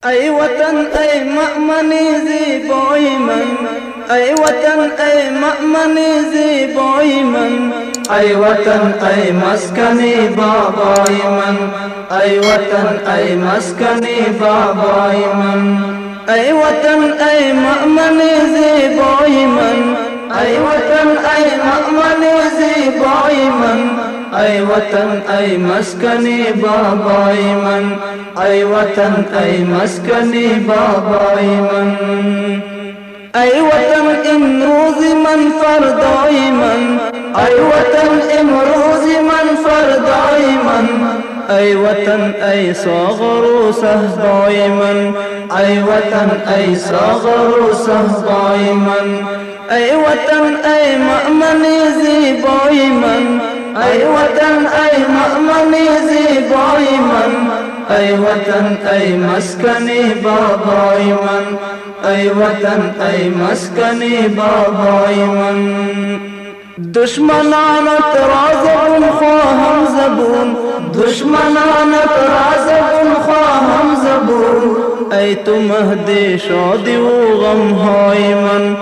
ای وطن ای مأمنی زیبای من، ای وطن ای مأمنی زیبای من، ای وطن ای مسکنی بابای من، ای وطن ای مسکنی بابای من، ای وطن ای مأمنی زیبای من، ای وطن ای مأمنی زیبای من، ای وطن ای مسکنی بابای من، ای وطن ای مسکنی بابای من، ای وطن امروز من فردای من، ای وطن امروز من فردای من، ای وطن ای ساغر و صهبای من، ای وطن ای ساغر و صهبای من، ای وطن ای مأمنی زیبای من، ای وطن ای مأمنی زیبای من، ای وطن ای مسکنی بابای من، ای وطن ای مسکنی بابای من، دشمنانت را زبون خواهم زبون، دشمنانت را زبون خواهم زبون، ای تو مهدی شادی و غمهای من،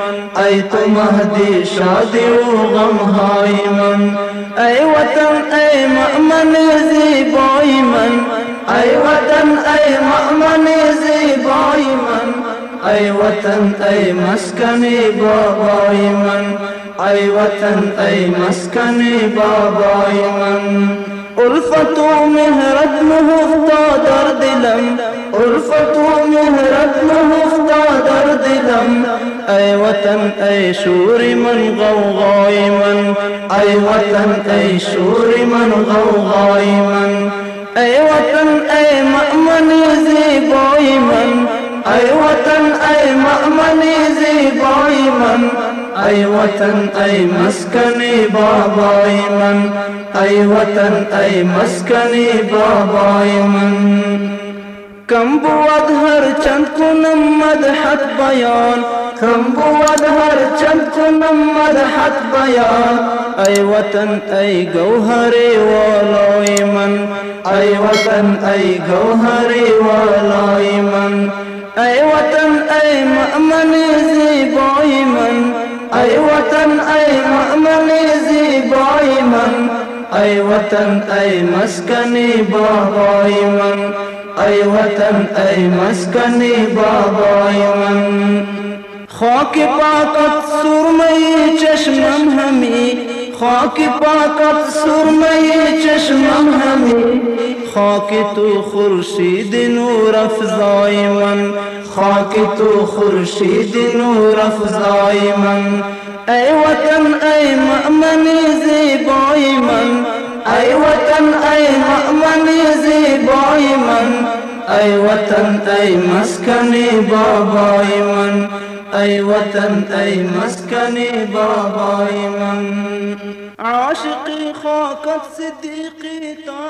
ای تو مهدی شادی و غمهای من، ای وطن ای مأمنی زیبای من، ای وطن ای مأمنی زیبای من، ای وطن ای مسکنی بابای من، ای وطن ای مسکنی بابای من، الفت و مهرت نهفته در دلم، الفت و مهرت نهفته در دلم، ای وطن ای شور من غوغای من، ای وطن ای شور من غوغای من، ای وطن ای مأمنی زیبای من، ای وطن ای مأمنی زیبای من، ای وطن ای مسکنی بابای من، ای وطن ای مسکنی بابای من، کم بود هر چند کنم مدحت بیان، کم بود هر چند کنم مدحت بیان، ای وطن ای گوهر والای من، ای وطن ای گوهر والای من، ای وطن ای مأمنی زیبای من، ای وطن ای مأمنی زیبای من، ای وطن ای مسکنی بابای من، ای وطن ای مسکنی بابای من، خاک پاکت سرمه چشمم همی، خاک پاکت سرمه چشمم همی، خاک تو خورشید نور افزای من، خاک تو خورشید نور افزای من، ای وطن ای مأمنی زیبای من، ای وطن ای مأمنی زیبای من، ای وطن ای مسکنی بابای من، ای وطن ای مسکنی بابای من، عاشقی خاکت صدیقی تا